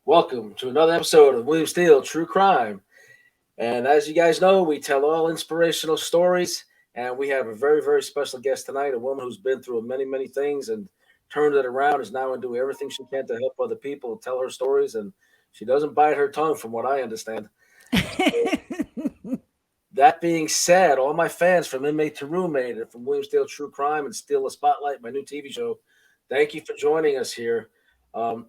Welcome to another episode of William Steele True Crime. And as you guys know, we tell all inspirational stories. And we have a very, very special guest tonight, a woman who's been through many, many things and turned it around, is now doing everything she can to help other people tell her stories. And she doesn't bite her tongue, from what I understand. That being said, all my fans from Inmate to Roommate and from William Steele True Crime and Steal the Spotlight, my new TV show, thank you for joining us here. Um,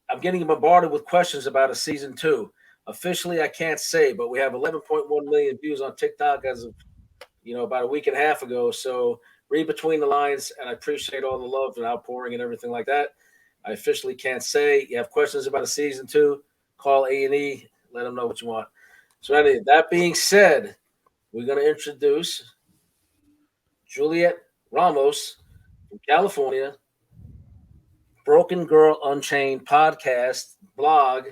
I'm getting bombarded with questions about a season two. Officially, I can't say, but we have 11.1 million views on TikTok as of about a week and a half ago. So read between the lines, and I appreciate all the love and outpouring and everything like that. I officially can't say. You have questions about a season two? Call A&E. Let them know what you want. So anyway, that being said, we're going to introduce Juliet Ramos from California, Broken Girl Unchained podcast, blog,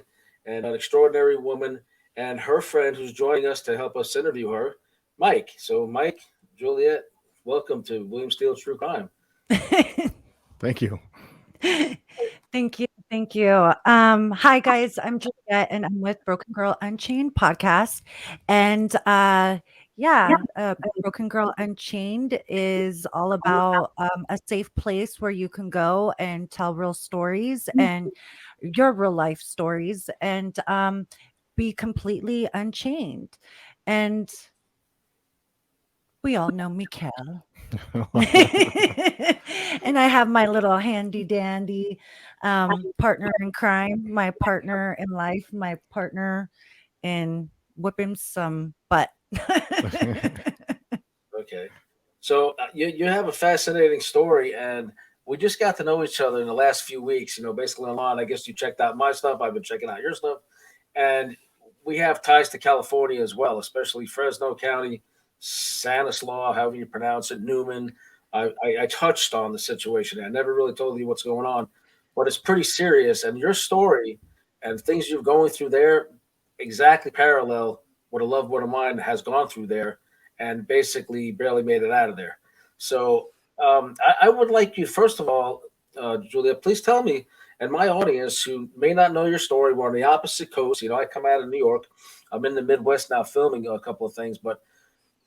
and an extraordinary woman, and her friend who's joining us to help us interview her, Mike. So, Mike, Juliet, welcome to William Steele True Crime. Thank you. Thank you. Thank you. Hi guys, I'm Juliet and I'm with Broken Girl Unchained podcast. And Broken Girl Unchained is all about a safe place where you can go and tell real stories and your real life stories and be completely unchained. And we all know Mikhail. And I have my little handy dandy partner in crime, my partner in life, my partner in whipping some butt. Okay. So, you have a fascinating story, and we just got to know each other in the last few weeks, basically online. I guess you checked out my stuff. I've been checking out your stuff. And we have ties to California as well, especially Fresno County, Stanislaus, however you pronounce it, Newman. I touched on the situation. I never really told you what's going on, but it's pretty serious. And your story and things you're going through there exactly parallel what a loved one of mine has gone through there and basically barely made it out of there. So I would like you, first of all, Julia, please tell me, and my audience who may not know your story, we're on the opposite coast. I come out of New York. I'm in the Midwest now filming a couple of things, but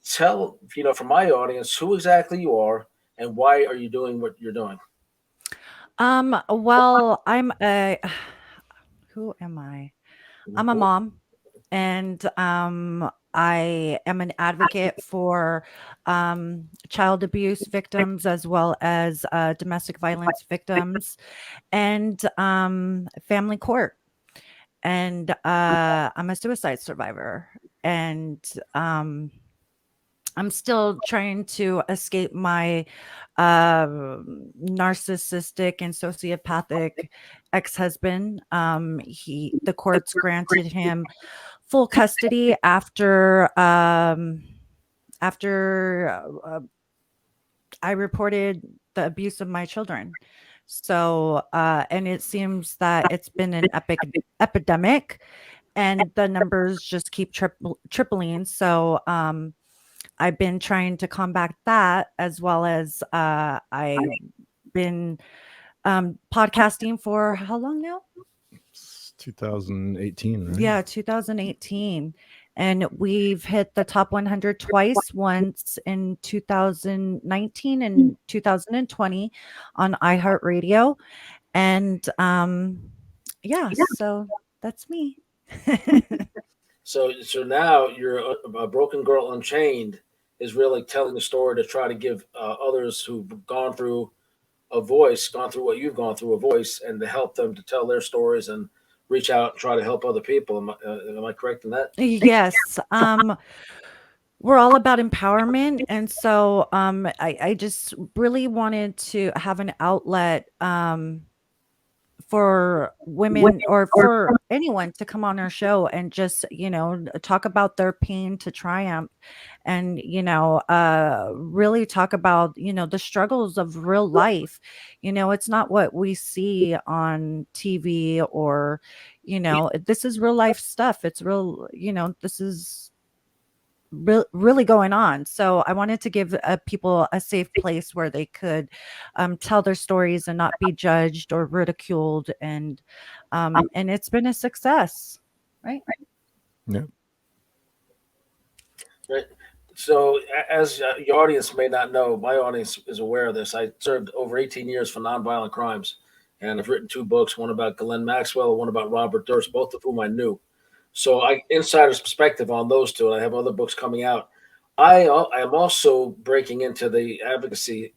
tell, from my audience, who exactly you are and why are you doing what you're doing? Well, I'm a who am I? I'm a mom and I am an advocate for child abuse victims as well as domestic violence victims and family court. And I'm a suicide survivor. And I'm still trying to escape my narcissistic and sociopathic ex-husband. The courts granted him full custody after I reported the abuse of my children. So, and it seems that it's been an epidemic, and the numbers just keep tripling. So, I've been trying to combat that as well as I've been podcasting for how long now? 2018, right? Yeah, 2018. And we've hit the top 100 twice, once in 2019 and 2020 on iHeartRadio. And so that's me. So now you're a Broken Girl Unchained is really telling the story to try to give others who've gone through a voice, gone through what you've gone through, a voice, and to help them to tell their stories and reach out and try to help other people. Am I correct in that? Yes. We're all about empowerment. And so I just really wanted to have an outlet for women or for anyone to come on our show and just, talk about their pain to triumph and, really talk about, the struggles of real life. It's not what we see on TV or, this is real life stuff. It's real, this is really going on. So I wanted to give people a safe place where they could tell their stories and not be judged or ridiculed. And it's been a success, right? Yeah. Right. So, as your audience may not know, my audience is aware of this. I served over 18 years for nonviolent crimes, and I've written two books: one about Glenn Maxwell, one about Robert Durst, both of whom I knew. So, I insider's perspective on those two, and I have other books coming out. I am also breaking into the advocacy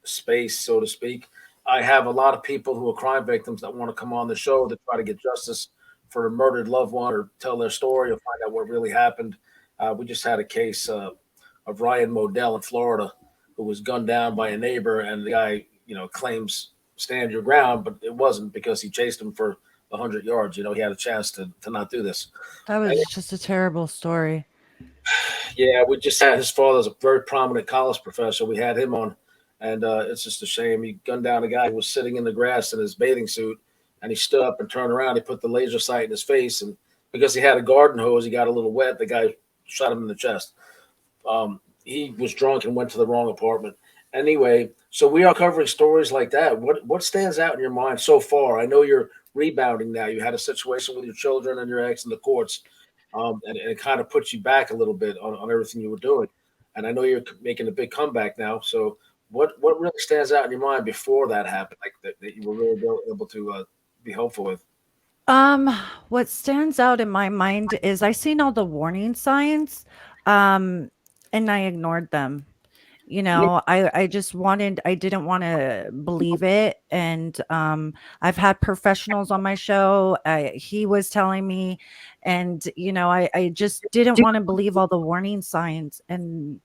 space, so to speak. I have a lot of people who are crime victims that want to come on the show to try to get justice for a murdered loved one or tell their story or find out what really happened. We just had a case of Ryan Modell in Florida who was gunned down by a neighbor, and the guy, claims stand your ground, but it wasn't because he chased him for 100 yards. He had a chance to not do this. That And, was just a terrible story. yeah, we just had his father's a very prominent college professor. We had him on, and it's just a shame. He gunned down a guy who was sitting in the grass in his bathing suit, and he stood up and turned around. He put the laser sight in his face, and because he had a garden hose, he got a little wet. The guy shot him in the chest. He was drunk and went to the wrong apartment. Anyway, so we are covering stories like that. What stands out in your mind so far? I know you're rebounding now. You had a situation with your children and your ex in the courts, and it kind of puts you back a little bit on everything you were doing. And I know you're making a big comeback now. So what really stands out in your mind before that happened, like that you were really able to be helpful with? Um, what stands out in my mind is I seen all the warning signs, um, and I ignored them. I just I didn't want to believe it. And I've had professionals on my show. He was telling me, and I just didn't want to believe all the warning signs. And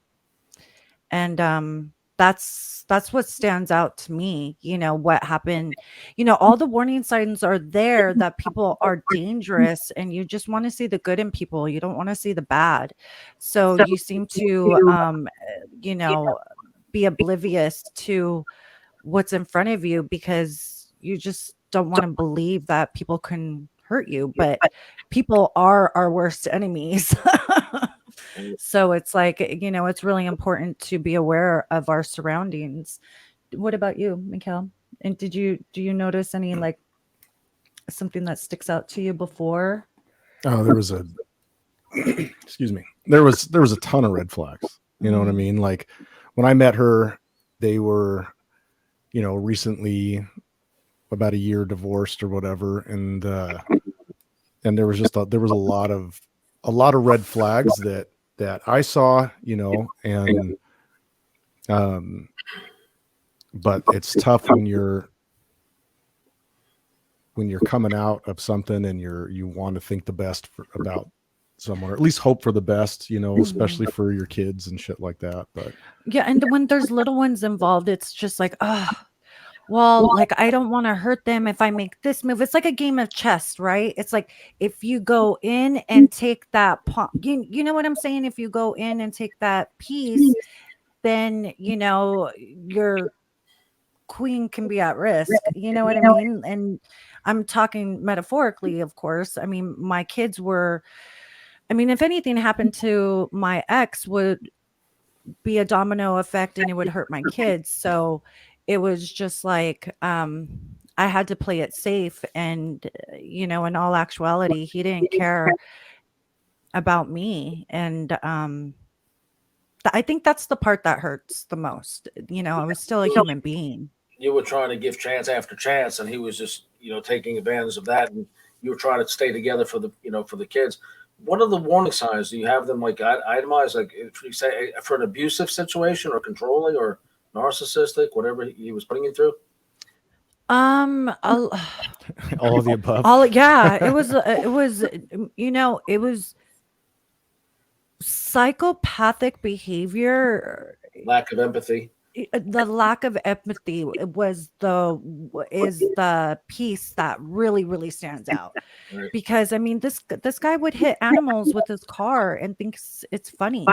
that's what stands out to me. What happened. All the warning signs are there that people are dangerous, and you just want to see the good in people. You don't want to see the bad. So you seem to you know be oblivious to what's in front of you because you just don't want to believe that people can hurt you. But people are our worst enemies. So it's like, it's really important to be aware of our surroundings. What about you, Mikhail? And do you notice any like something that sticks out to you before? Oh, there was a excuse me. There was a ton of red flags. You know what I Mhm. mean? Like when I met her, they were, recently about a year divorced or whatever, and there was a lot of red flags that I saw, and um but it's tough when you're coming out of something and you want to think the best about someone, or at least hope for the best, Mhm. especially for your kids and shit like that. But Yeah, and when there's little ones involved, it's just like, oh, well, like I don't want to hurt them if I make this move. It's like a game of chess, right? It's like if you go in and take that pawn, you know what I'm saying? If you go in and take that piece, then your queen can be at risk. You know what I mean? And I'm talking metaphorically, of course. I mean, my kids were, I mean, if anything happened to my ex would be a domino effect and it would hurt my kids. So it was just like I had to play it safe. And in all actuality, he didn't care about me. And I think that's the part that hurts the most. I was still a human being. You were trying to give chance after chance, and he was just taking advantage of that, and you were trying to stay together for the kids. What are the warning signs? Do you have them like itemized, like if you say for an abusive situation or controlling or narcissistic, whatever he was putting you through? I'll, all of the above. all yeah, it was psychopathic behavior. Lack of empathy. The lack of empathy is the piece that really stands out. Right? Because I mean, this guy would hit animals with his car and thinks it's funny.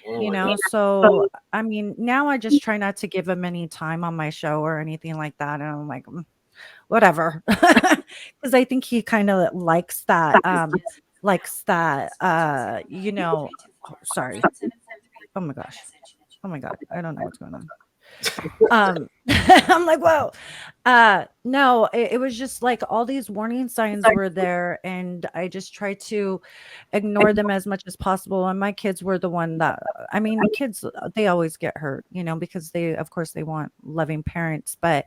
Oh my god. So I mean, now I just try not to give him any time on my show or anything like that. And I'm like, whatever. Because I think he kind of likes that sorry. Oh my gosh. Oh my God. I don't know what's going on. I'm like, whoa. No, it was just like all these warning signs were there, and I just tried to ignore them as much as possible. And my kids were the one that, I mean, kids, they always get hurt, because they, of course, they want loving parents. But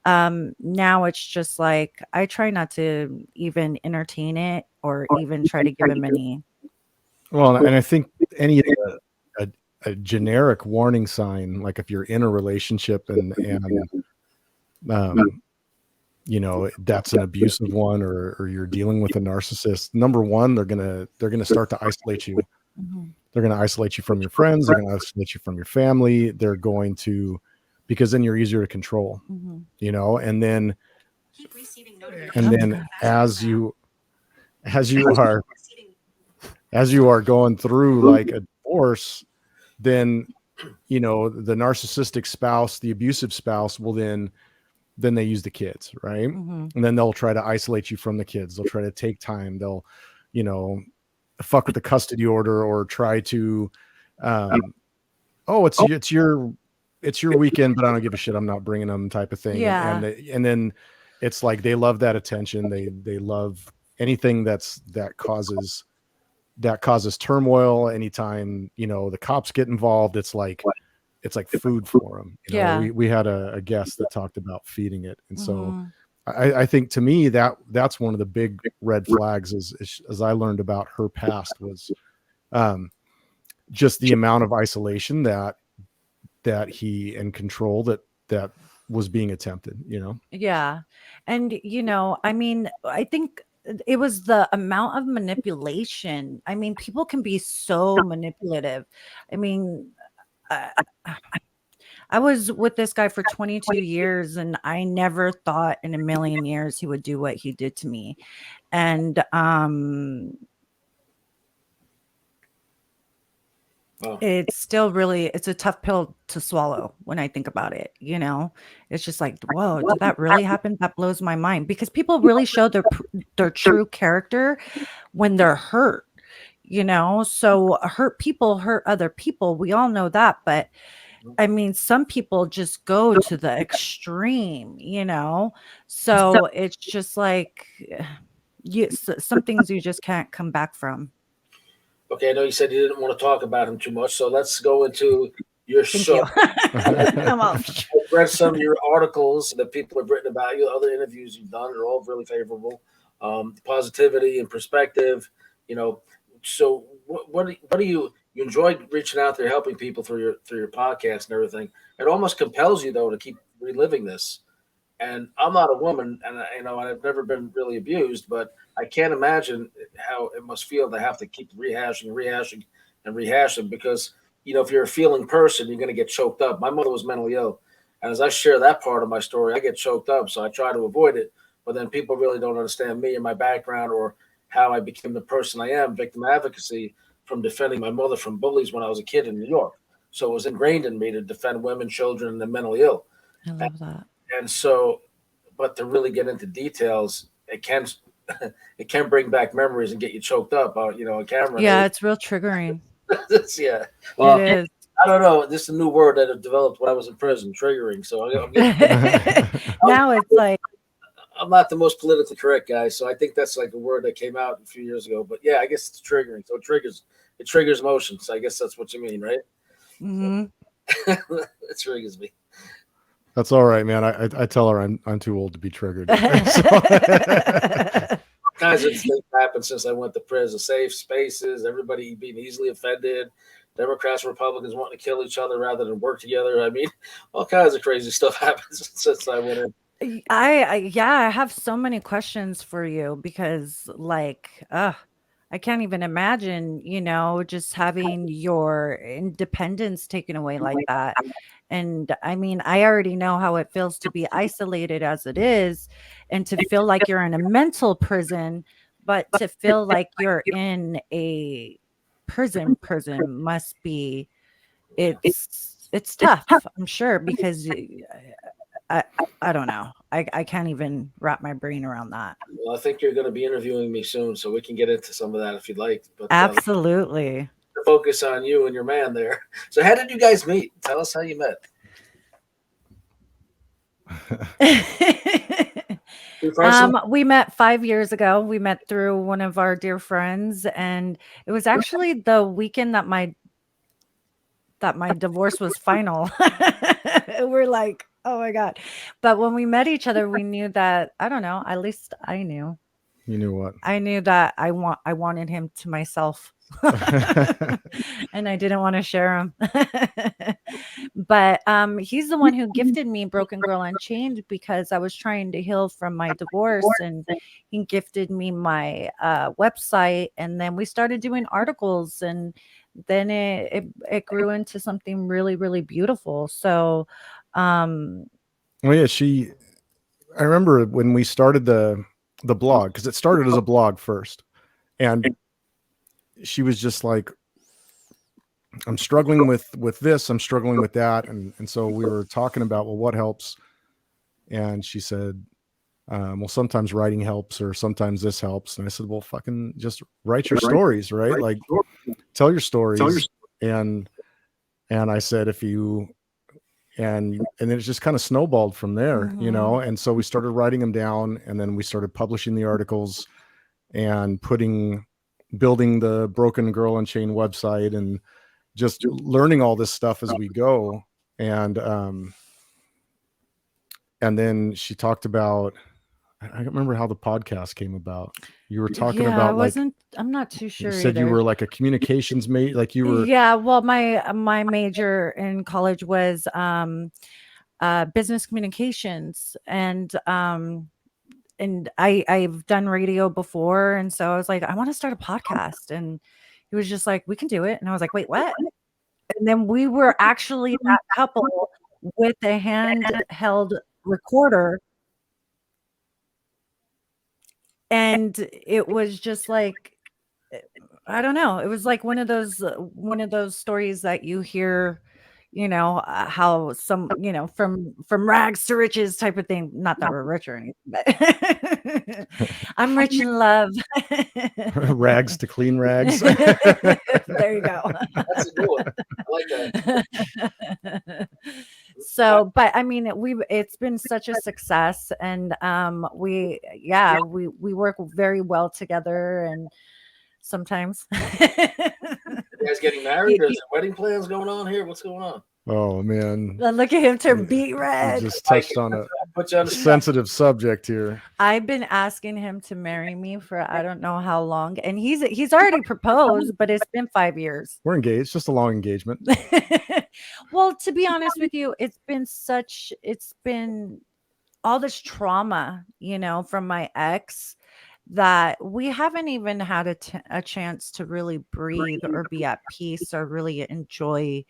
now it's just like I try not to even entertain it or even try to give him any. Well, and I think any a generic warning sign, like if you're in a relationship and that's an abusive one, or you're dealing with a narcissist, number one, they're gonna start to isolate you. Mhm. They're gonna isolate you from your friends. They're gonna isolate you from your family. They're going to, because then you're easier to control. Mhm. And then Oh my God. as you are going through like a divorce, then the narcissistic spouse, the abusive spouse will then they use the kids, right? Mhm. And then they'll try to isolate you from the kids. They'll try to take time. They'll fuck with the custody order, or try to it's your weekend, but I don't give a shit, I'm not bringing them, type of thing. Yeah. And then it's like they love that attention. They love anything that causes turmoil. Anytime the cops get involved, it's like food for them. Yeah. We had a guest that talked about feeding it, and so Mhm. I think, to me, that's one of the big red flags as I learned about her past, was just the amount of isolation that he, and control that was being attempted. Yeah. And, I mean, I think it was the amount of manipulation. I mean, people can be so manipulative. I mean, I, I was with this guy for 22 years, and I never thought in a million years he would do what he did to me. And Oh, it's still it's a tough pill to swallow when I think about it. It's just like, whoa, did that really happen? That blows my mind, because people really show their true character when they're hurt. So hurt people hurt other people. We all know that. But I mean, some people just go to the extreme. So it's just like, some things you just can't come back from. okay. I know you said you didn't want to talk about him too much, so let's go into your Thank show. you. I'm all, I've read some of your articles that people have written about you. Other interviews you've done are all really favorable. Positivity and perspective. You know, so what do you enjoy reaching out there, helping people through your podcast and everything? It almost compels you though to keep reliving this. And I'm not a woman, and I've never been really abused, but I can't imagine how it must feel to have to keep rehashing, and rehashing because if you're a feeling person, you're going to get choked up. My mother was mentally ill, and as I share that part of my story, I get choked up, so I try to avoid it. But then people really don't understand me and my background, or how I became the person I am. Victim advocacy, from defending my mother from bullies when I was a kid in New York. So it was ingrained in me to defend women, children, and the mentally ill. I love that. And so, but to really get into details, it can it can bring back memories and get you choked up, on camera. Yeah, it's real triggering. Yeah. It Well, is. I don't know. This is a new word that I developed when I was in prison, triggering. So Now it's like, I'm not the most politically correct guy, so I think that's like a word that came out a few years ago. But yeah, I guess it's triggering. So it triggers emotions. I guess that's what you mean, right? mhm. It triggers me. That's all right, man. I tell her I'm too old to be triggered. Kinds of things happened since I went to prison. Safe spaces, everybody being easily offended, Democrats and Republicans wanting to kill each other rather than work together. I mean, all kinds of crazy stuff happens since I went in. Yeah, I have so many questions for you, because I can't even imagine, just having your independence taken away like that. And I mean, I already know how it feels to be isolated as it is, and to feel like you're in a mental prison, but to feel like you're in a prison must be, it's tough, I'm sure, because I I don't know. I can't even wrap my brain around that. Well, I think you're going to be interviewing me soon, so we can get into some of that if you'd like. But Absolutely. the focus on you and your man there. So how did you guys meet? Tell us how you met. We met 5 years ago. We met through one of our dear friends, and it was actually the weekend that my divorce was final. We're like, oh my God. But when we met each other, we knew that, I don't know, at least I knew. You knew what? I knew that I wanted him to myself. And I didn't want to share him. But he's the one who gifted me Broken Girl Unchained because I was trying to heal from my divorce, and he gifted me my website, and then we started doing articles, and then it grew into something really, really beautiful. So well, yeah, I remember when we started the blog, because it started as a blog first, and she was just like, I'm struggling with this, I'm struggling with that, and so we were talking about, well, what helps, and she said, well, sometimes writing helps, or sometimes this helps, and I said, well, fucking just write your stories, right? Like, tell your stories, and I said, if you and then it just kind of snowballed from there, you know. And so we started writing them down, and then we started publishing the articles and building the Broken Girl Unchained website, and just learning all this stuff as we go. And then she talked about, I don't remember how the podcast came about. You were talking about, I'm not too sure. You said either. You were like a communications mate, like you were. Yeah, well, my major in college was business communications, and I've done radio before, and so I was like, I want to start a podcast, and he was just like, we can do it, and I was like, wait, what? And then we were actually that couple with a handheld recorder. And it was just like, I don't know. It was like one of those stories that you hear, you know, how some, you know, from rags to riches type of thing. Not that we're rich or anything, but I'm rich in love. Rags to clean rags. There you go. That's a good one. I like that. So, but I mean, it's been such a success, and we work very well together, and sometimes. You guys getting married? Or is there wedding plans going on here? What's going on? Oh man, look at him turn beet red. You just touched on a sensitive subject here. I've been asking him to marry me for I don't know how long, and he's already proposed, but it's been 5 years. We're engaged, just a long engagement. Well, to be honest with you, it's been all this trauma, you know, from my ex, that we haven't even had a chance to really breathe or be at peace or really enjoy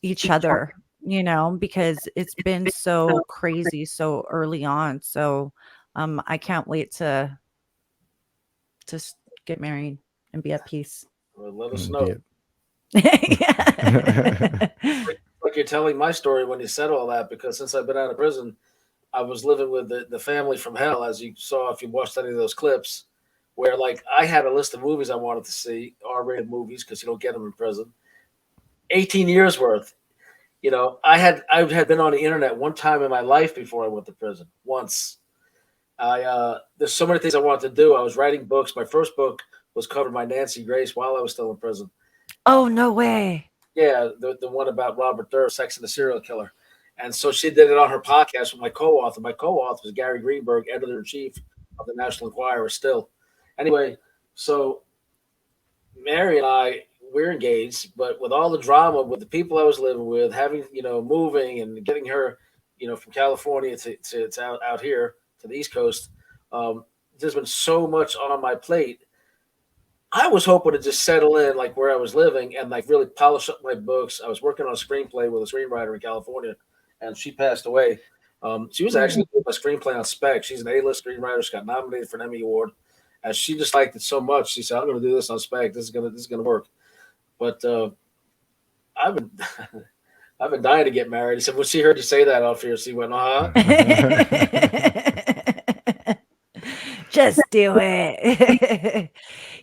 each other, you know, because it's been so crazy so early on. So I can't wait to just get married and be at peace. Well, let us know. Yeah. Like you're telling my story when you said all that, because since I've been out of prison, I was living with the family from hell, as you saw if you watched any of those clips, where like I had a list of movies I wanted to see, R-rated movies, because you don't get them in prison. 18 years worth. You know, I had been on the internet one time in my life before I went to prison. Once. There's so many things I wanted to do. I was writing books. My first book was covered by Nancy Grace while I was still in prison. Oh, no way. Yeah, the one about Robert Durst, Sex and the Serial Killer. And so she did it on her podcast with my co-author. My co-author was Gary Greenberg, editor-in-chief of the National Enquirer still. Anyway, so Mary and I, we're engaged, but with all the drama with the people I was living with, having, you know, moving and getting her, you know, from California to out here to the East Coast, there's been so much on my plate. I was hoping to just settle in like where I was living and like really polish up my books. I was working on a screenplay with a screenwriter in California, and she passed away. She was actually doing my screenplay on spec. She's an A-list screenwriter. She got nominated for an Emmy Award, and she just liked it so much. She said, "I'm going to do this on spec. This is gonna work." But I've been I've been dying to get married. He said, "When she heard you say that off here, she went, Just do it."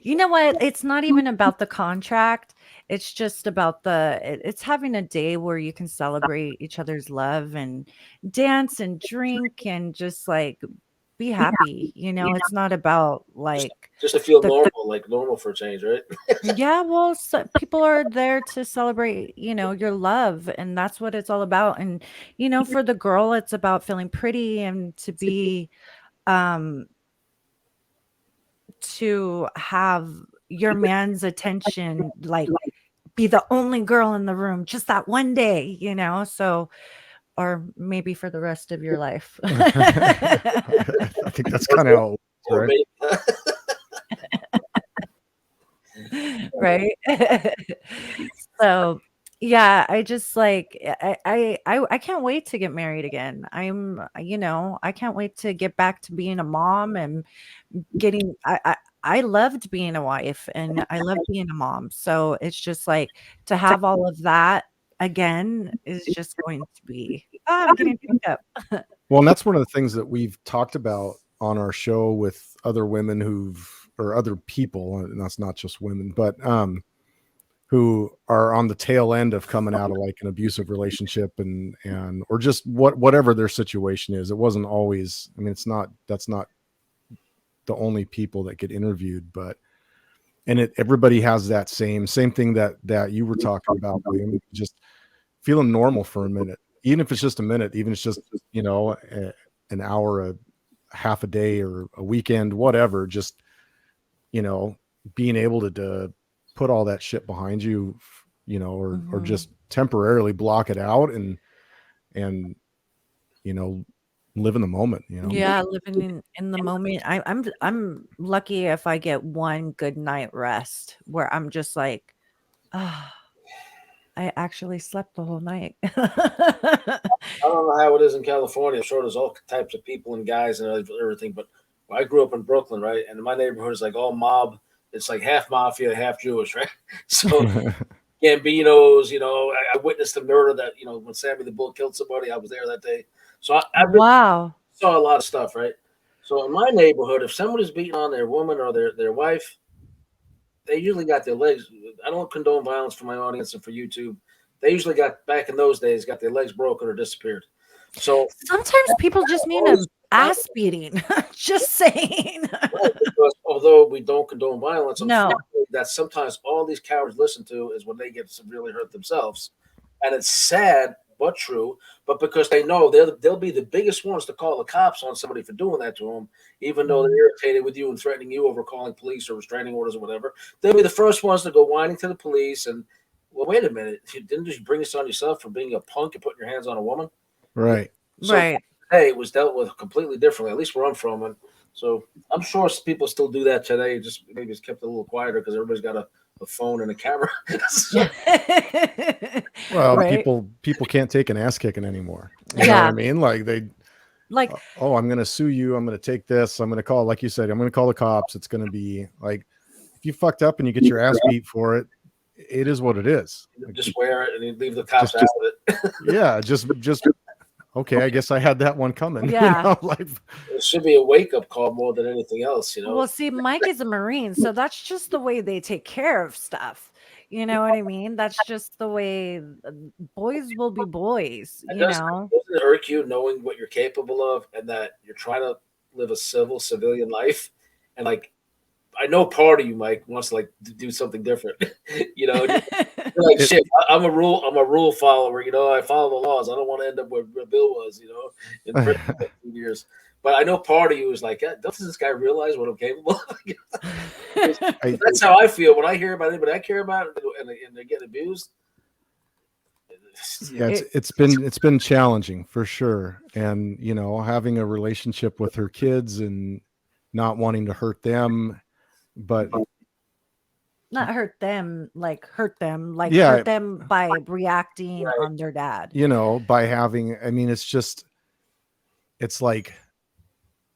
You know what? It's not even about the contract. it's just about it's having a day where you can celebrate each other's love and dance and drink and just like be happy. It's not about Just, like just to feel the normal, like normal for a change, right? yeah, well, people are there to celebrate, your love, and that's what it's all about. And for the girl, it's about feeling pretty and um to have your man's attention, like be the only girl in the room just that one day, so or maybe for the rest of your life. I think that's kind of how it Or works, right? maybe, Right? So, yeah, I just like I can't wait to get married again. I can't wait to get back to being a mom and getting I loved being a wife and I love being a mom. So it's just like to have all of that again is just going to be I'm getting choked up. Well, and that's one of the things that we've talked about on our show with other women or other people, and that's not just women, but who are on the tail end of coming out of like an abusive relationship and or just whatever their situation is. It wasn't always, I mean, that's not the only people that get interviewed, but everybody has that same thing that you were talking about, William. Just feeling normal for a minute, even if it's just a minute, even if it's just an hour, a half a day, or a weekend, whatever. Just being able to put all that shit behind you, or just temporarily block it out and live in the moment. Yeah, living in the moment. I'm lucky if I get one good night rest where I'm just like, oh, I actually slept the whole night. I don't know how it is in California. I'm sure there's all types of people and guys and everything, but I grew up in Brooklyn, right? And my neighborhood is like all mob. It's like half mafia, half Jewish, right? So Gambinos, I witnessed the murder that, when Sammy the Bull killed somebody, I was there that day. So Wow. saw a lot of stuff, right? So in my neighborhood, if somebody's beating on their woman or their wife, they usually got their legs. I don't condone violence for my audience and for YouTube. They usually got, back in those days, got their legs broken or disappeared. So Sometimes people just need a ass beating. Just saying. because although we don't condone violence, No. unfortunately, that sometimes all these cowards listen to is when they get severely hurt themselves, and it's sad but true. But because they know they'll be the biggest ones to call the cops on somebody for doing that to them, even though they're irritated with you and threatening you over calling police or restraining orders or whatever, they'll be the first ones to go whining to the police. And well, wait a minute, you didn't just bring this on yourself for being a punk and putting your hands on a woman, Right. So Right. today it was dealt with completely differently, at least where I'm from. And so I'm sure people still do that today. Just maybe it's kept a little quieter because everybody's got a phone and a camera. So, Well, Right. people can't take an ass kicking anymore. You know what Yeah. I mean? Like they, Like, oh, I'm going to sue you. I'm going to take this. I'm going to call, like you said, I'm going to call the cops. It's going to be like, if you fucked up and you get your ass beat for it, it is what it is. Like, just wear it and you leave the cops just- out of it. yeah, just okay. I guess I had that one coming. Yeah. Like, It should be a wake up call more than anything else. well, see, Mike is a Marine, so that's just the way they take care of stuff. You know what I mean? That's just the way boys will be boys, And you doesn't know? it irk you knowing what you're capable of and that you're trying to live a civilian life? And like, I know part of you, Mike, wants to like do something different. You're like, shit, I'm a rule follower. I follow the laws. I don't want to end up where Bill was, in prison for 15 years. But I know part of you is like, doesn't this guy realize what I'm capable of? That's how I feel when I hear about anybody I care about and they get abused. yeah, it's been challenging for sure. And having a relationship with her kids and not wanting to hurt them, but Not hurt them, like hurt them by reacting on their dad. by having, I mean, it's like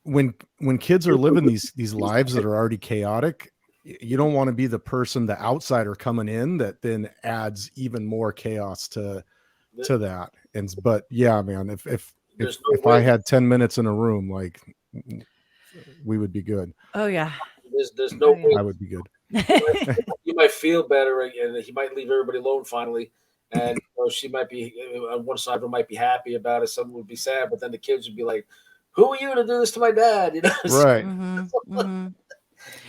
when kids are living these lives that are already chaotic, you don't want to be the person, the outsider coming in that then adds even more chaos to that. But yeah, man, if I had 10 minutes in a room, like, we would be good. Oh yeah. There's no way I would be good. you might feel better, and he might leave everybody alone finally. And she might be on one side of her might be happy about it. Some would be sad, but then the kids would be like, "Who are you to do this to my dad?" Right.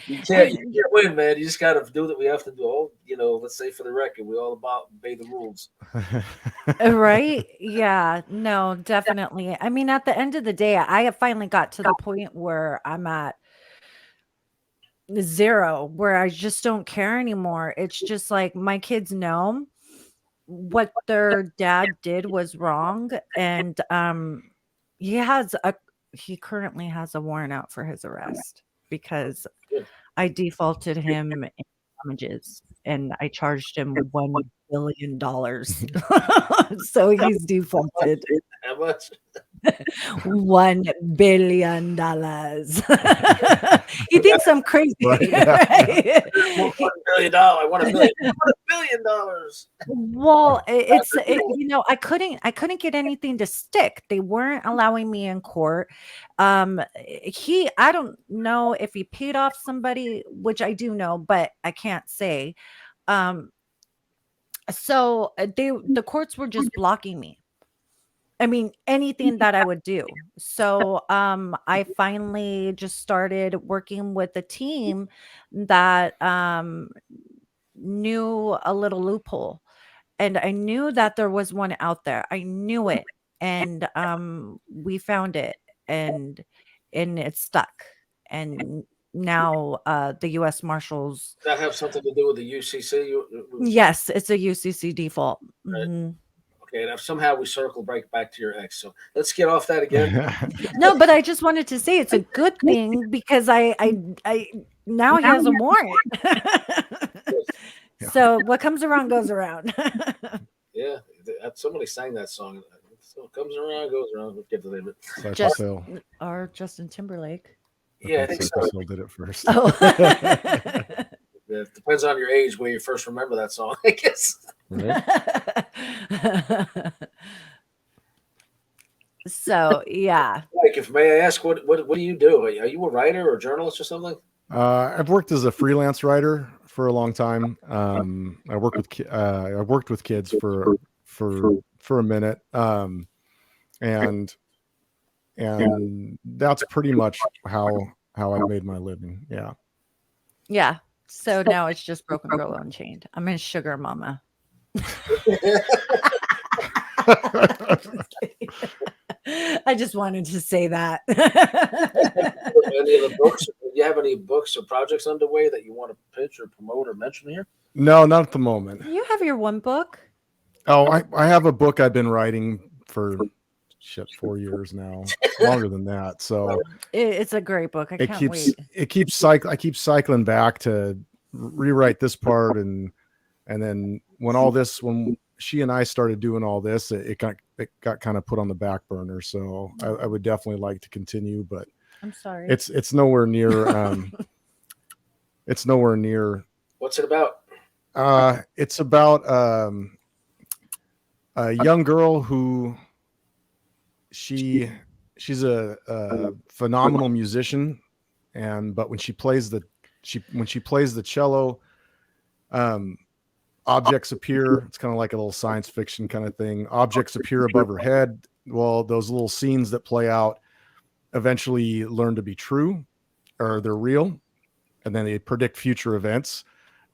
You can't win, man. You just got to do what we have to do. Oh, let's say for the record, we all obey the rules. Right? Yeah. No, definitely. I mean, at the end of the day, I have finally got to the point where I'm at 0, where I just don't care anymore. It's just like my kids know what their dad did was wrong, and he currently has a warrant out for his arrest because I defaulted him in damages and I charged him $1 billion. So he's defaulted. How much? $1 billion. He thinks I'm crazy. Right, yeah. Right? $1 billion. I want $1 billion. $1 billion. Well, I couldn't get anything to stick. They weren't allowing me in court. I don't know if he paid off somebody, which I do know, but I can't say. So the courts were just blocking me. I mean, anything that I would do. So I finally just started working with a team that knew a little loophole. And I knew that there was one out there. I knew it. And we found it, and it stuck. And now the U.S. Marshals. Does that have something to do with the UCC? Yes, it's a UCC default. Right. Mm-hmm. Okay, and if somehow we circle back to your ex, so let's get off that again. No, but I just wanted to say it's a good thing because I now he has a warrant. So what comes around goes around. Yeah, somebody sang that song. So it comes around, goes around. We'll get to it. Or Justin Timberlake. Yeah, I think so. Did it first. Oh. It depends on your age where you first remember that song, I guess. Right. So yeah. Like, if may I ask, what do you do? Are you a writer or journalist or something? I've worked as a freelance writer for a long time. I worked with kids for a minute, and that's pretty much how I made my living. Yeah. Yeah. So now it's just Broken Girl Unchained. I'm a sugar mama. I just wanted to say that. Any of the books? Do you have any books or projects underway that you want to pitch or promote or mention here? No, not at the moment. You have your one book. Oh, I have a book I've been writing for 4 years now, longer than that. So it's a great book. I keep cycling back to rewrite this part, and then when she and I started doing all this, it got kind of put on the back burner. So I would definitely like to continue, but I'm sorry. It's nowhere near. It's nowhere near. What's it about? It's about a young girl who she's a phenomenal musician, but when she plays the cello, objects appear. It's kind of like a little science fiction kind of thing. Objects appear above her head. Well, those little scenes that play out eventually learn to be true, or they're real, and then they predict future events.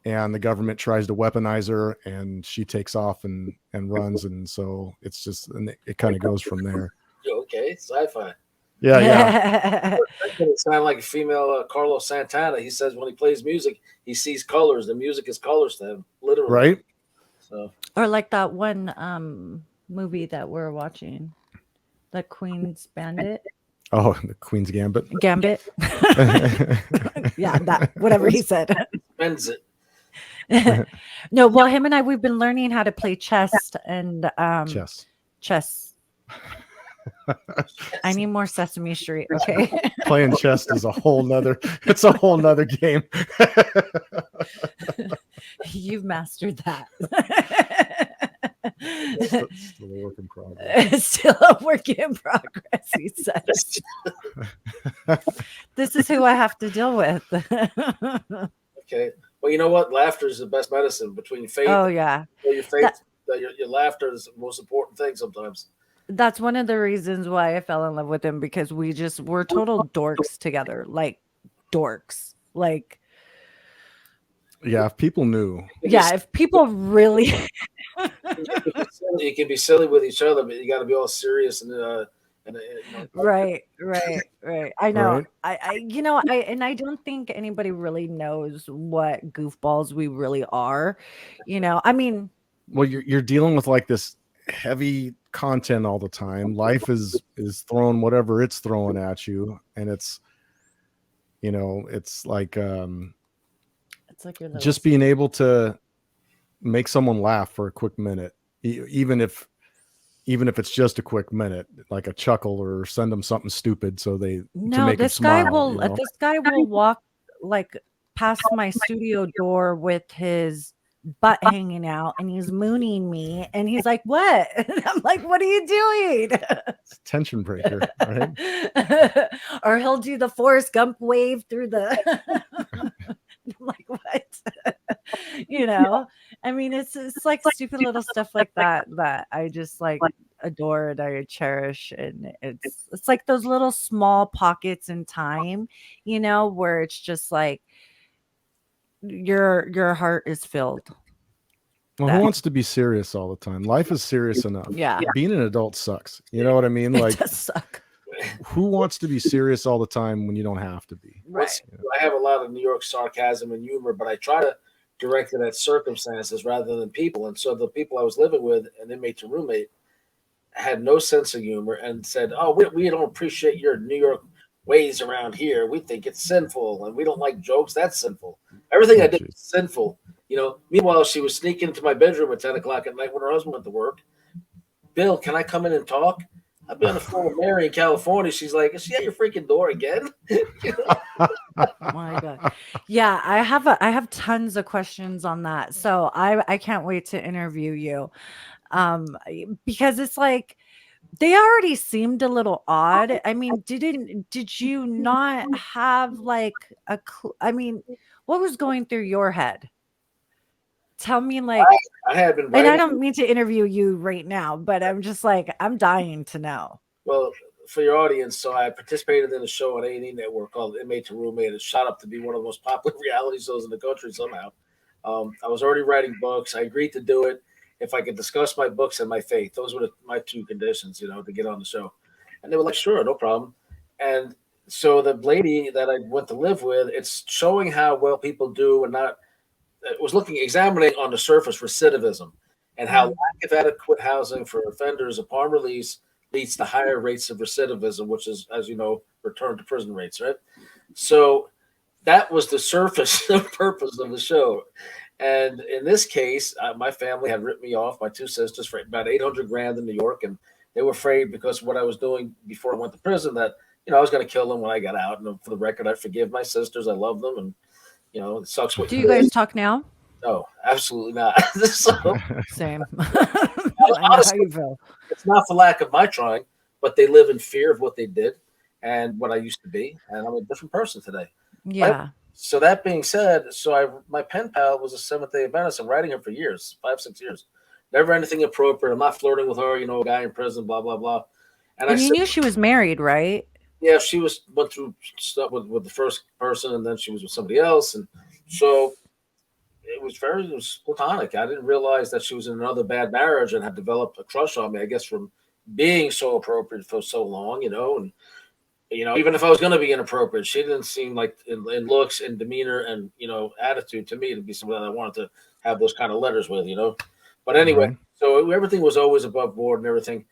And the government tries to weaponize her, and she takes off and runs, and so it's just, and it kind of goes from there. Okay, sci-fi. Yeah. That could sound like a female Carlos Santana. He says when he plays music, he sees colors. The music is colors to him, literally. Right. So, or like that one movie that we're watching, the Queen's Bandit. Oh, the Queen's Gambit. Gambit. Yeah, that whatever he said. Spends it. No, well, him and we've been learning how to play chess and chess. I need more Sesame Street. Okay. Playing chess is a whole nother game. You've mastered that. Still a work in progress. Still a work in progress, he says. This is who I have to deal with. Okay. Well, you know what? Laughter is the best medicine. Between faith, Oh yeah. your That faith, your laughter is the most important thing sometimes. that's one of the reasons why I fell in love with him, because we're total dorks together. Like dorks. Like Yeah, if people knew. yeah, if people really You can be silly with each other, but you got to be all serious and right, right, right. I know. Right. I don't think anybody really knows what goofballs we really are. I mean, Well, you're dealing with like this heavy content all the time. Life is throwing whatever it's throwing at you, and it's like it's like your little just being able to make someone laugh for a quick minute, even if it's just a quick minute, like a chuckle, or send them something stupid to No, make them smile. this guy will walk like past my studio door with his butt hanging out, and he's mooning me, and he's like, "What?" And I'm like, "What are you doing?" It's a tension breaker, right? Or he'll do the Forrest Gump wave through the I'm like, "What?" I mean, it's like stupid little stuff like that I just like adore and I cherish, and it's like those little small pockets in time, where it's just like your heart is filled. Well, who wants to be serious all the time? Life is serious enough. Yeah. Being an adult sucks. You know what I mean? It Like, does suck. who wants to be serious all the time when you don't have to be? Right. I have a lot of New York sarcasm and humor, but I try to direct it at circumstances rather than people. And so the people I was living with, an inmate to roommate, had no sense of humor and said, "Oh, we don't appreciate your New York ways around here. We think it's sinful, and we don't like jokes. That's sinful. Everything I did was sinful." Meanwhile, she was sneaking into my bedroom at 10 o'clock at night when her husband went to work. "Bill, can I come in and talk?" I've been on the phone with Mary in California. She's like, "Is she at your freaking door again?" My God. Yeah, I have tons of questions on that. So I can't wait to interview you. Because it's like they already seemed a little odd. I mean, did you not have like I mean, what was going through your head? Tell me, like, I had been and writing. I don't mean to interview you right now, but I'm just like, I'm dying to know. Well, for your audience, so I participated in a show on A&E Network called Inmate to Roommate. It shot up to be one of the most popular reality shows in the country somehow. I was already writing books. I agreed to do it if I could discuss my books and my faith. Those were my two conditions, to get on the show. And they were like, "Sure, no problem." And so the lady that I went to live with, it's showing how well people do and not. It was examining on the surface recidivism and how lack of adequate housing for offenders upon release leads to higher rates of recidivism, which is, as you know, return to prison rates, right? So that was the surface purpose of the show. And in this case, my family had ripped me off, my two sisters, for about 800 grand in New York. And they were afraid because of what I was doing before I went to prison that, I was going to kill them when I got out. And for the record, I forgive my sisters. I love them. And, it sucks. Do you guys talk now? No, absolutely not. So, Same. I know how you feel. it's not for lack of my trying, but they live in fear of what they did and what I used to be. And I'm a different person today. Yeah. Right? So that being said, my pen pal was a Seventh-day Adventist. I'm writing her for years, 5-6 years. Never anything appropriate. I'm not flirting with her, a guy in prison, blah, blah, blah. And you knew she was married, right? Yeah, she went through stuff with the first person, and then she was with somebody else. And so it was platonic. I didn't realize that she was in another bad marriage and had developed a crush on me, I guess, from being so appropriate for so long, and even if I was going to be inappropriate, she didn't seem like in looks and demeanor and, attitude to me to be someone that I wanted to have those kind of letters with, But anyway, So everything was always above board and everything.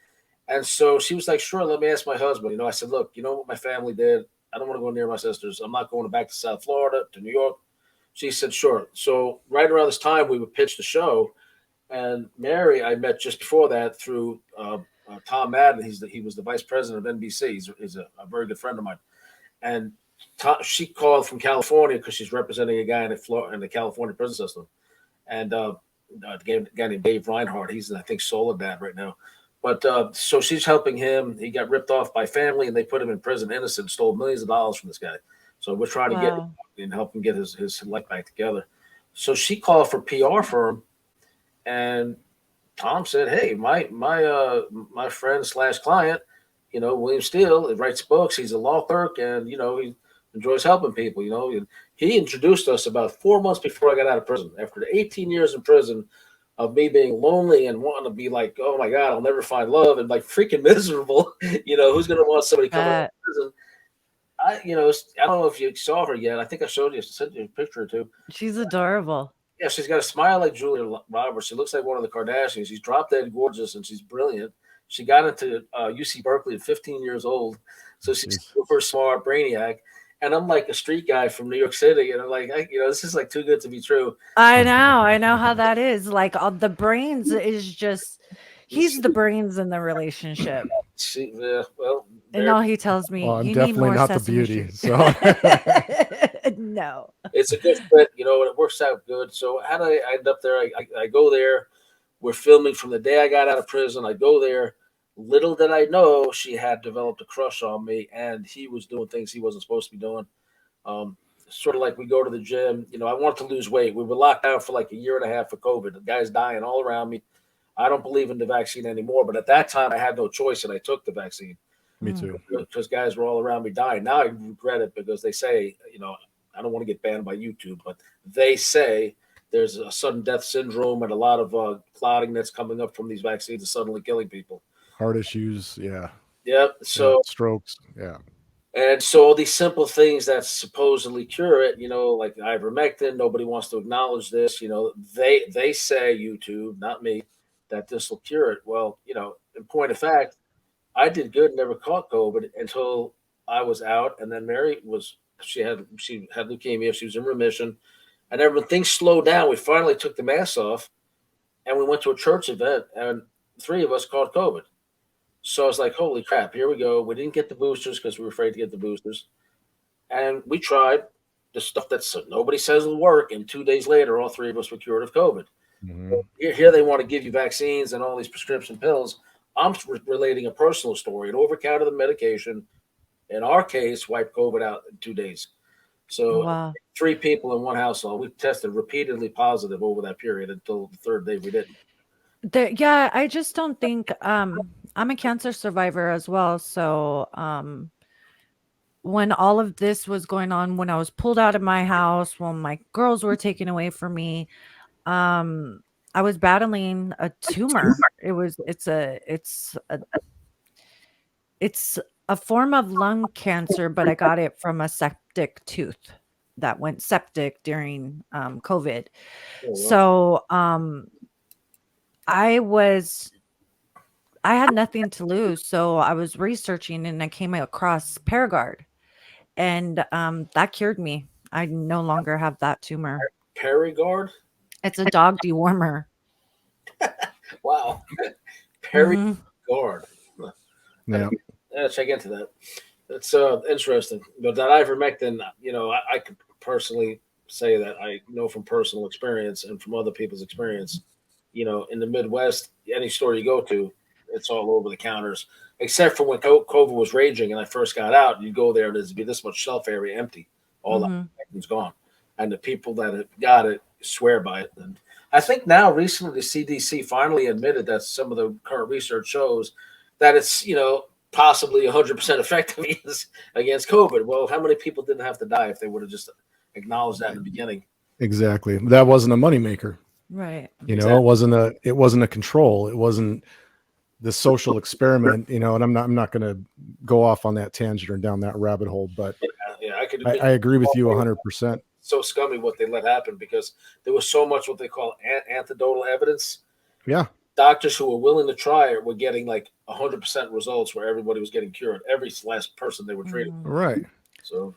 And so she was like, "Sure, let me ask my husband." I said, "Look, you know what my family did? I don't want to go near my sisters. I'm not going back to South Florida, to New York." She said, "Sure." So right around this time, we would pitch the show. And Mary, I met just before that through Tom Madden. He was the vice president of NBC. He's a very good friend of mine. And she called from California because she's representing a guy in the California prison system. And a guy named Dave Reinhardt. He's, I think, Soledad right now. But so she's helping him. He got ripped off by family, and they put him in prison innocent, stole millions of dollars from this guy. So we're trying to get and help him get his life back together. So she called for PR firm, and Tom said, "Hey, my friend slash client, William Steele, writes books. He's a law clerk, and he enjoys helping people. And he introduced us about 4 months before I got out of prison. After the 18 years in prison, of me being lonely and wanting to be like, oh my God, I'll never find love, and like freaking miserable. Who's gonna want somebody coming out of prison? I don't know if you saw her yet. I think I showed you, sent you a picture or two. She's adorable. Yeah, she's got a smile like Julia Roberts. She looks like one of the Kardashians. She's drop dead gorgeous and she's brilliant. She got into UC Berkeley at 15 years old, so she's super smart, brainiac. And I'm like a street guy from New York City, and I'm like, this is like too good to be true. I know how that is. Like all the brains is just he's the brains in the relationship. Well, and all he tells me, well, I'm you definitely need more not the Sesame beauty. Street. So no, it's a good fit, and it works out good. So how did I end up there? I go there. We're filming from the day I got out of prison. I go there. Little did I know she had developed a crush on me, and he was doing things he wasn't supposed to be doing. Sort of like we go to the gym. I wanted to lose weight. We were locked down for like a year and a half for COVID. The guy's dying all around me. I don't believe in the vaccine anymore, but at that time I had no choice, and I took the vaccine. me too. Because guys were all around me dying. Now I regret it because they say, I don't want to get banned by YouTube, but they say there's a sudden death syndrome and a lot of clotting that's coming up from these vaccines is suddenly killing people. Heart issues, yeah. Yep. So strokes, yeah. And so all these simple things that supposedly cure it, like ivermectin, nobody wants to acknowledge this. They say, YouTube, not me, that this will cure it. Well, in point of fact, I did good, never caught COVID until I was out, and then Mary she had leukemia, she was in remission, and everything things slowed down. We finally took the mask off, and we went to a church event, and 3 of us caught COVID. So I was like, holy crap, here we go. We didn't get the boosters because we were afraid to get the boosters. And we tried the stuff that nobody says will work. And 2 days later, all 3 of us were cured of COVID. Mm-hmm. So here they want to give you vaccines and all these prescription pills. I'm relating a personal story. An over-counter the medication, in our case, wiped COVID out in 2 days. So wow. 3 people in one household. We tested repeatedly positive over that period until the 3rd day we didn't. Yeah, I just don't think I'm a cancer survivor as well. So when all of this was going on, when I was pulled out of my house, when my girls were taken away from me, I was battling a tumor. It's a form of lung cancer, but I got it from a septic tooth that went septic during COVID. Oh, wow. So I had nothing to lose. So I was researching and I came across Paragard, and that cured me. I no longer have that tumor. Paragard? It's a dog dewormer. Wow. Paragard. Yeah. Check into that. That's interesting. But that ivermectin, I could personally say that I know from personal experience and from other people's experience, in the Midwest, any store you go to, it's all over the counters, except for when COVID was raging and I first got out. You go there, there's be this much shelf area empty. All that is gone. And the people that have got it swear by it. And I think now recently the CDC finally admitted that some of the current research shows that it's, possibly 100% effective against COVID. Well, how many people didn't have to die if they would have just acknowledged that in the beginning? Exactly. That wasn't a moneymaker. Right. Exactly. It wasn't a control. It wasn't the social experiment, and I'm not going to go off on that tangent or down that rabbit hole, but I agree with you 100%. So scummy what they let happen because there was so much what they call anecdotal evidence. Yeah. Doctors who were willing to try it were getting like 100% results where everybody was getting cured. Every last person they were treating. Right. So.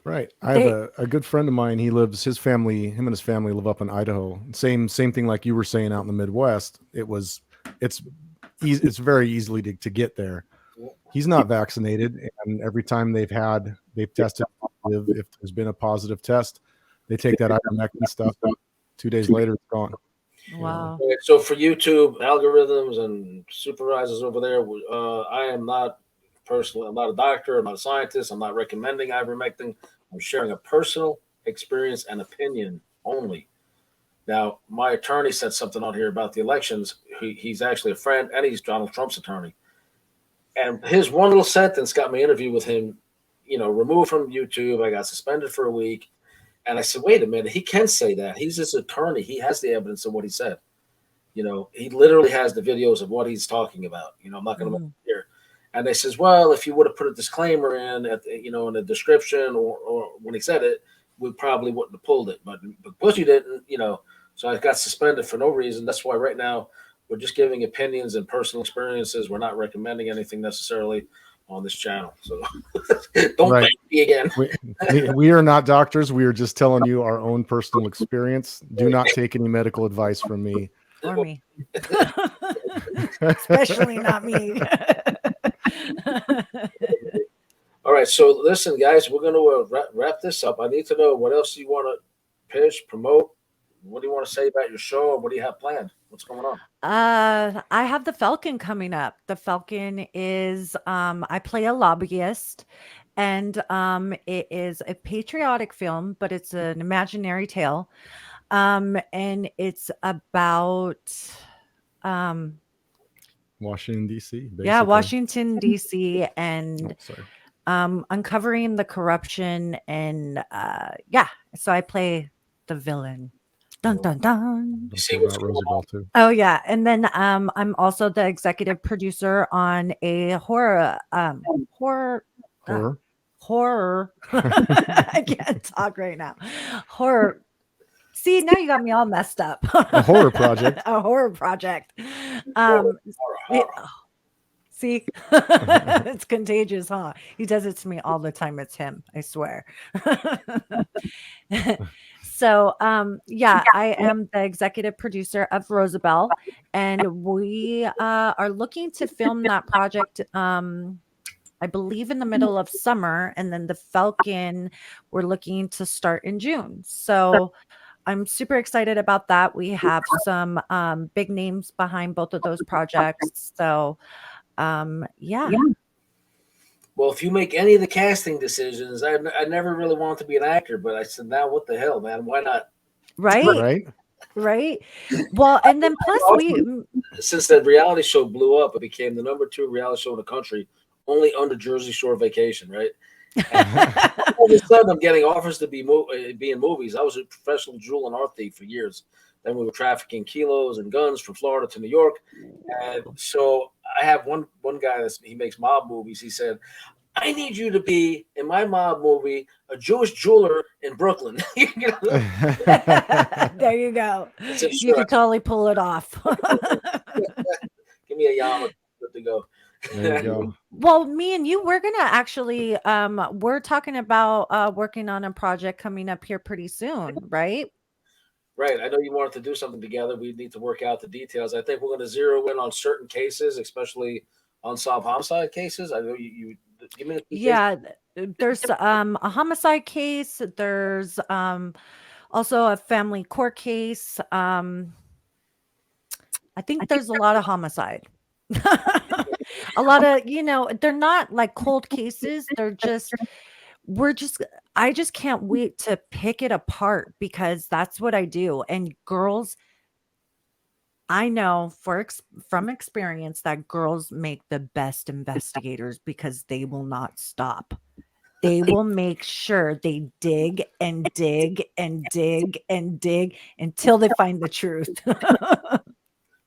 Right. I have a good friend of mine. Him and his family live up in Idaho. Same thing like you were saying out in the Midwest. It's very easily to get there. He's not vaccinated, and every time they've tested positive, if there's been a positive test, they take that ivermectin stuff. 2 days later, it's gone. Wow. So for YouTube algorithms and supervisors over there, I am not personally, I'm not a doctor, I'm not a scientist, I'm not recommending ivermectin. I'm sharing a personal experience and opinion only. Now, my attorney said something on here about the elections. He's actually a friend, and he's Donald Trump's attorney. And his one little sentence got me interview with him, removed from YouTube. I got suspended for a week. And I said, wait a minute, he can say that. He's his attorney. He has the evidence of what he said. He literally has the videos of what he's talking about. I'm not going to make it here. And they says, well, if you would have put a disclaimer in in the description or when he said it, we probably wouldn't have pulled it. But because you didn't, so I got suspended for no reason. That's why right now we're just giving opinions and personal experiences. We're not recommending anything necessarily on this channel. So don't Right. me again. We are not doctors. We are just telling you our own personal experience. Do not take any medical advice from me. Or me. Especially not me. All right. So listen, guys, we're going to wrap this up. I need to know what else you want to pitch, promote. What do you want to say about your show, or what do you have planned? What's going on? I have the Falcon coming up. The Falcon is I play a lobbyist, and it is a patriotic film, but it's an imaginary tale. And it's about Washington, D.C. Basically. Yeah, Washington, D.C. and sorry. Uncovering the corruption, and so I play the villain. Dun dun dun. You see about Roosevelt too. Oh yeah, and then I'm also the executive producer on a horror. I can't talk right now. Horror. See, now you got me all messed up. A horror project. A horror project. See, it's contagious, huh? He does it to me all the time. It's him, I swear. So, I am the executive producer of Rosabelle, and we are looking to film that project, I believe, in the middle of summer, and then the Falcon, we're looking to start in June. So I'm super excited about that. We have some big names behind both of those projects. So, yeah. Well, if you make any of the casting decisions, I never really wanted to be an actor, but I said, now what the hell, man? Why not? Right. Well, and then plus since that reality show blew up, it became the #2 reality show in the country, only under Jersey Shore Vacation, right? All of a sudden, I'm getting offers to be in movies. I was a professional jewel and art thief for years. Then we were trafficking kilos and guns from Florida to New York. And so I have one guy he makes mob movies. He said, I need you to be in my mob movie, a Jewish jeweler in Brooklyn. There you go. You could totally pull it off. Give me a yarmulke to go. There you go. Well, me and you, we're gonna actually we're talking about working on a project coming up here pretty soon, right? Right. I know you wanted to do something together. We need to work out the details. I think we're going to zero in on certain cases, especially unsolved homicide cases. I know you give me there's a homicide case. There's also a family court case. I think there's a lot of homicide. A lot of, they're not like cold cases. They're just I just can't wait to pick it apart, because that's what I do. And girls, I know from experience that girls make the best investigators, because they will not stop. They will make sure they dig and dig and dig and dig until they find the truth.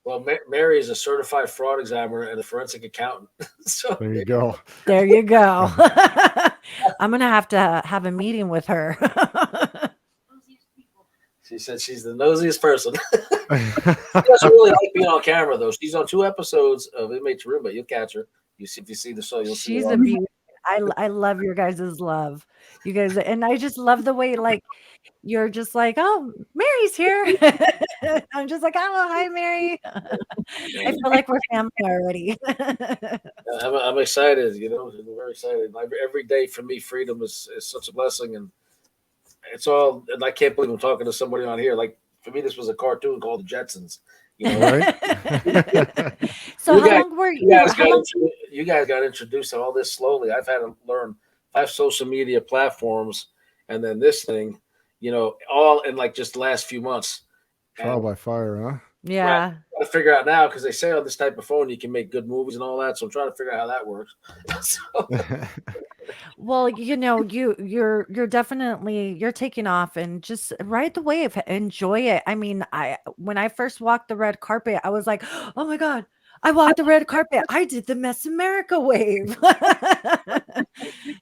Well, Mary is a certified fraud examiner and a forensic accountant. So there you go. There you go. I'm going to have a meeting with her. She said she's the nosiest person. She doesn't really like being on camera, though. She's on 2 episodes of Inmate to Roommate. You'll catch her. If you see the show, you'll see her. She's a beauty. I love your guys' love. You guys, and I just love the way, like, you're just like, oh, Mary's here. I'm just like, oh, hi, Mary. I feel like we're family already. I'm excited. I'm very excited. Every day for me, freedom is such a blessing, and it's all. And I can't believe I'm talking to somebody on here. Like, for me, this was a cartoon called the Jetsons. Right? So how long were you? You guys got introduced to all this slowly. I've had to learn 5 social media platforms, and then this thing, all in like just the last few months. Trial by fire, huh? Yeah. Right. To figure out now, because they say on this type of phone you can make good movies and all that. So I'm trying to figure out how that works. So, Well, you're definitely you're taking off and just ride the wave, enjoy it. I mean, I when I first walked the red carpet, I was like, "Oh my God, I walked the red carpet. I did the Miss America wave."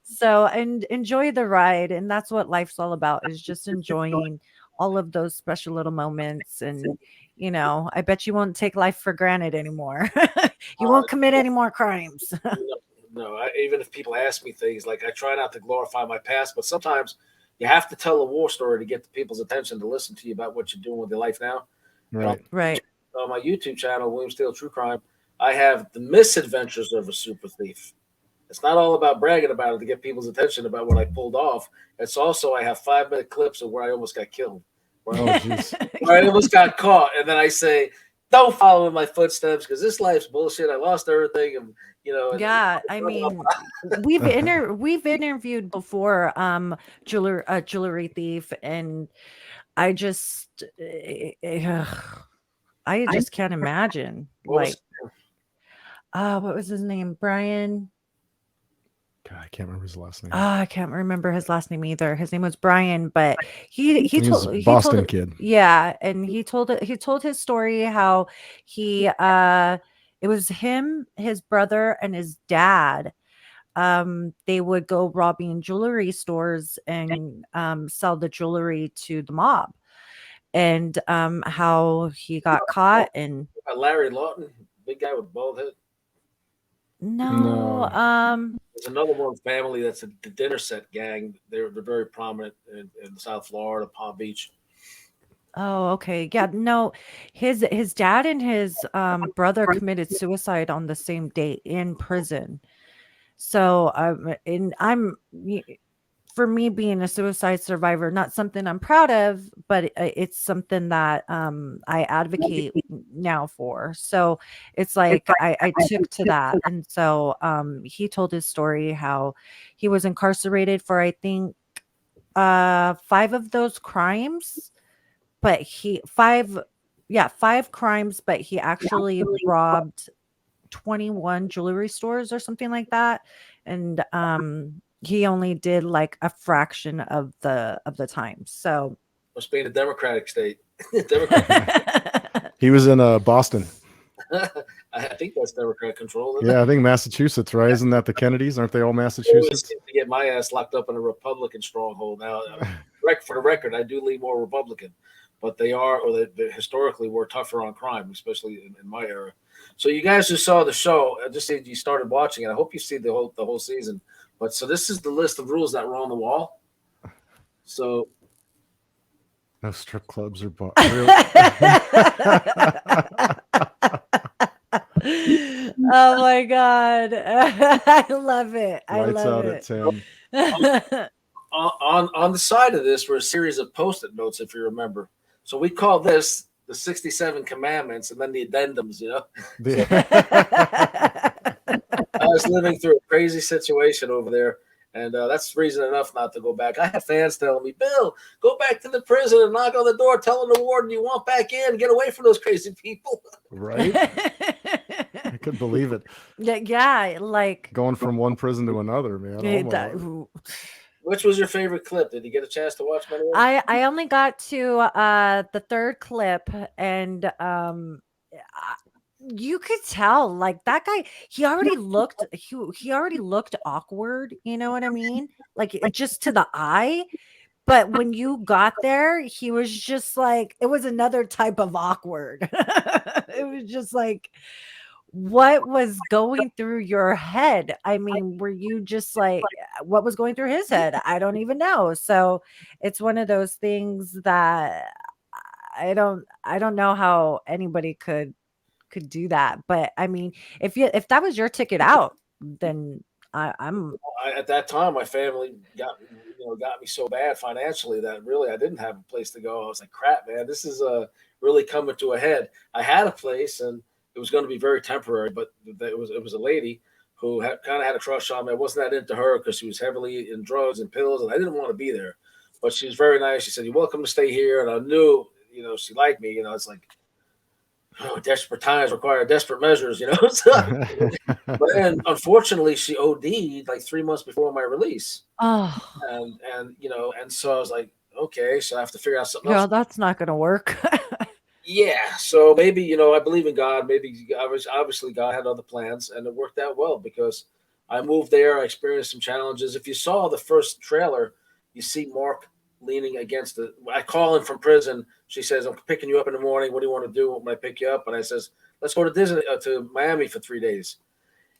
So, and enjoy the ride, and that's what life's all about, is just enjoying all of those special little moments. And I bet you won't take life for granted anymore. You uh, won't commit any more crimes. no, even if people ask me things, like I try not to glorify my past, but sometimes you have to tell a war story to get the people's attention to listen to you about what you're doing with your life now. And Right. Right. on my YouTube channel, William Steele True Crime, I have the misadventures of a super thief. It's not all about bragging about it to get people's attention about what I pulled off. It's also I have 5-minute clips of where I almost got killed, where Oh, I, jeez. where I almost got caught, and then I say, "Don't follow in my footsteps because this life's bullshit. I lost everything, and Yeah, I mean, we've interviewed before jewelry thief, and I just I just can't imagine. what was Like, what was his name? Brian. God, I can't remember his last name. I can't remember his last name either. His name was Brian, but He was a Boston kid. yeah, and he told his story how he it was him, his brother, and his dad. They would go robbing jewelry stores and sell the jewelry to the mob, and how he got caught. And Larry Lawton, big guy with bald head? no, No. There's another one family that's the dinner set gang. They're very prominent in South Florida, Palm Beach. oh, okay, yeah, no, his dad and his brother committed suicide on the same day in prison. So and for me, being a suicide survivor, not something I'm proud of, but it's something that I advocate now for. So it's like I took to that. And so he told his story how he was incarcerated for, I think, 5 of those crimes, but he 5 yeah, 5 crimes, but he actually robbed 21 jewelry stores or something like that. And he only did like a fraction of the time. So Must be in a Democratic state. Democrat. He was in Boston. I think that's Democrat control. Yeah, I think Massachusetts, right? Isn't that the Kennedys? Aren't they all Massachusetts? To get my ass locked up in a Republican stronghold. Now, for the record, I do lean more Republican, but they are, or they historically were tougher on crime, especially in my era. So you guys who saw the show, I just said you started watching it. I hope you see the whole season. But so this is the list of rules that were on the wall. So No strip clubs or bars. oh my God. I love it. I Lights love out it. at 10. on the side of this were a series of post-it notes, if you remember. So we call this the 67 commandments and then the addendums, I was living through a crazy situation over there, and that's reason enough not to go back. I have fans telling me, "Bill, go back to the prison and knock on the door, telling the warden you want back in, get away from those crazy people." Right? I couldn't believe it. Yeah, like Going from one prison to another, man. Oh my. Which was your favorite clip? Did you get a chance to watch many of them? I only got to the 3rd clip, and you could tell, like, that guy, he already looked awkward, you know what I mean? Like, just to the eye. But when you got there, he was just like, it was another type of awkward. It was just like, what was going through your head? I mean, were you just like, what was going through his head? I don't even know. So it's one of those things that I don't know how anybody could do that. But I mean, if that was your ticket out, then I'm At that time, my family got me so bad financially that really I didn't have a place to go. I was like, "Crap, man, this is really coming to a head." I had a place, and it was going to be very temporary, but it was a lady who kind of had a crush on me. I wasn't that into her because she was heavily in drugs and pills, and I didn't want to be there. But she was very nice. She said, "You're welcome to stay here," and I knew she liked me. It's like, desperate times require desperate measures. So, but then unfortunately she OD'd like 3 months before my release, Oh, and so I was like, okay, so I have to figure out something else. yeah, that's not gonna work. Yeah, so maybe I believe in God. Maybe obviously God had other plans, and it worked out well because I moved there. I experienced some challenges. If you saw the first trailer, you see Mark leaning against it. I call him from prison. She says, "I'm picking you up in the morning. What do you want to do when I pick you up?" And I says, "Let's go to Disney to Miami for 3 days."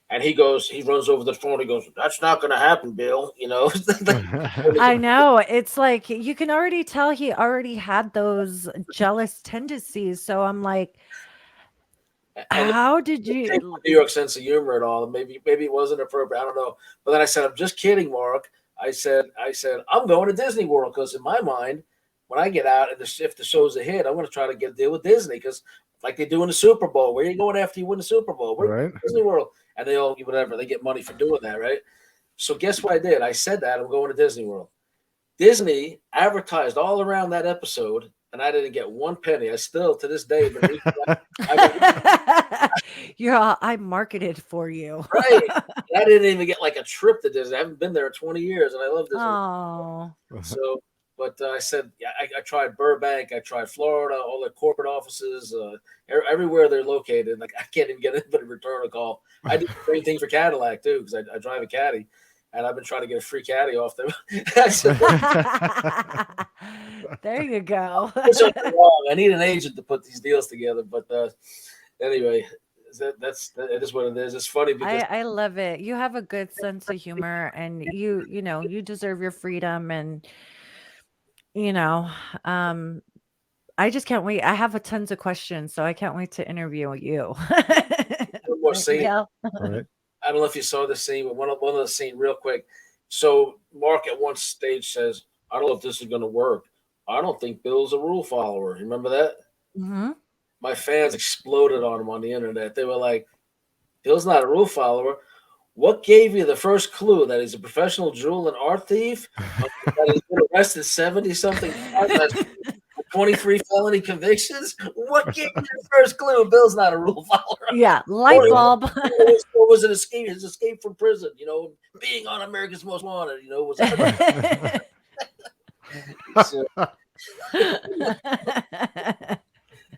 And he runs over the phone. He goes, "That's not going to happen, Bill." I know. It's like you can already tell he already had those jealous tendencies. So I'm like, And how did New you? York sense of humor at all. Maybe it wasn't appropriate. I don't know. But then I said, "I'm just kidding, Mark." I said I'm going to Disney World because in my mind, when I get out and if the show's a hit, I'm going to try to get a deal with Disney because like they do in the Super Bowl. Where are you going after you win the Super Bowl? We're going Right. to Disney World, and they all whatever they get money for doing that, right? So guess what I did? I said that I'm going to Disney World. Disney advertised all around that episode, and I didn't get one penny. I still to this day been I marketed for you. right. I didn't even get like a trip to Disney. I haven't been there in 20 years, and I love Disney. Oh, So, but I said, yeah, I tried Burbank, I tried Florida, all the corporate offices, everywhere they're located. Like I can't even get anybody to return a call. I do the same thing for Cadillac too, because I drive a Caddy, and I've been trying to get a free Caddy off them. there you go. Something wrong. I need an agent to put these deals together. But anyway, that is what it is. It's funny because I love it. You have a good sense of humor, and you deserve your freedom, and you know, um, I just can't wait. I have a tons of questions, so I can't wait to interview you. one more scene. Yeah. Right. I don't know if you saw the scene, but one of the scene real quick. So Mark at one stage says, "I don't know if this is going to work. I don't think Bill's a rule follower." Remember that? hmm My fans exploded on him on the internet. They were like, "Bill's not a rule follower. What gave you the first clue that he's a professional jewel and art thief? That he's been arrested 70 something times, 23 felony convictions? What gave you the first clue? Bill's not a rule follower." Yeah, light bulb. What was an escape? His escape from prison, being on America's Most Wanted, was that? So,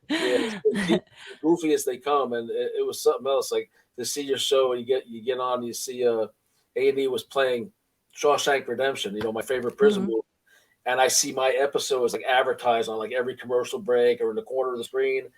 yeah, goofy as they come, and it was something else. Like to see your show, and you get on, you see A&E was playing Shawshank Redemption, my favorite prison Mhm. movie, and I see my episodes like advertised on like every commercial break or in the corner of the screen.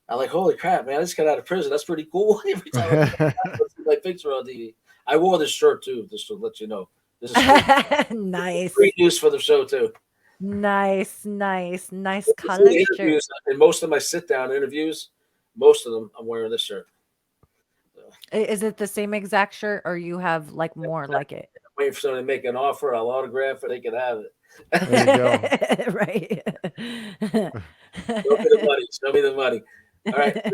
I'm like, holy crap, man! I just got out of prison. That's pretty cool. Every time I see my picture on TV, I wore this shirt too, just to let you know. This is Nice. great news for the show too. Nice The color shirt. interviews, and most of my sit-down interviews, most of them, I'm wearing this shirt. So, Is it the same exact shirt, or you have like more like it? I'm waiting for somebody to make an offer. I'll autograph it. They can have it. There you go. Right. Show me the money. Show me the money. All right,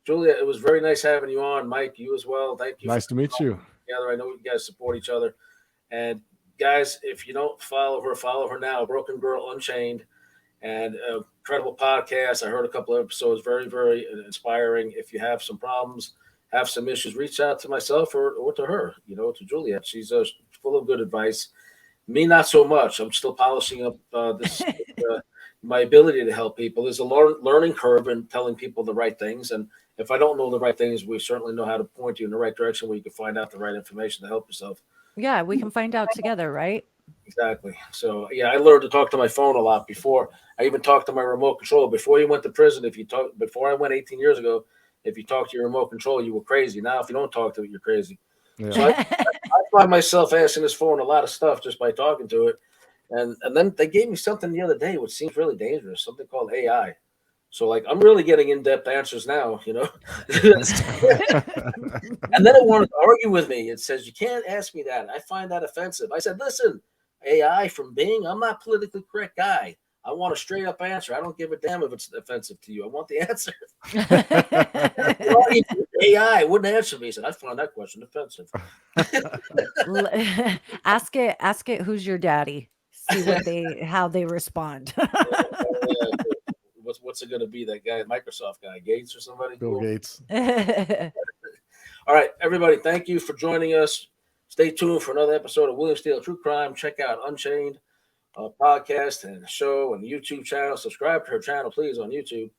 Julia, it was very nice having you on. Mike, you as well. Thank you. Nice to meet you. Together. I know you guys support each other. And guys, if you don't follow her now. Broken Girl Unchained, and incredible podcast. I heard a couple of episodes, very, very inspiring. If you have some problems, have some issues, reach out to myself or to her, to Juliet. She's full of good advice. Me, not so much. I'm still polishing up this my ability to help people. There's a learning curve in telling people the right things, and if I don't know the right things, we certainly know how to point you in the right direction where you can find out the right information to help yourself. Yeah, we can find out together, right? Exactly. So yeah, I learned to talk to my phone a lot before. I even talked to my remote control before you went to prison. Before I went 18 years ago, if you talked to your remote control, you were crazy. Now, if you don't talk to it, you're crazy. Yeah. So I find myself asking this phone a lot of stuff just by talking to it. And then they gave me something the other day, which seems really dangerous, something called AI. So like I'm really getting in-depth answers now, And then it wanted to argue with me. It says, you can't ask me that. I find that offensive. I said, listen, AI from Bing, I'm not politically correct guy. I want a straight up answer. I don't give a damn if it's offensive to you. I want the answer. AI wouldn't answer me. He said, I found that question offensive. Ask it who's your daddy. See how they respond. what's it going to be? That guy, Microsoft guy, Gates or somebody? Bill Cool. Gates. All right, everybody, thank you for joining us. Stay tuned for another episode of William Steele True Crime. Check out Unchained podcast and show and YouTube channel. Subscribe to her channel, please, on YouTube.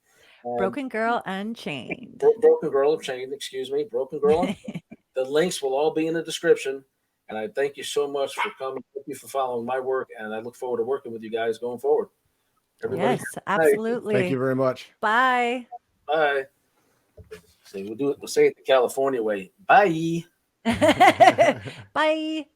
Broken Girl Unchained. Broken Girl Unchained, excuse me. Broken Girl Unchained. The links will all be in the description. And I thank you so much for coming. Thank you for following my work. And I look forward to working with you guys going forward. Everybody, Yes, absolutely. Thank you very much. Bye. bye. So we'll say it the California way. Bye. Bye.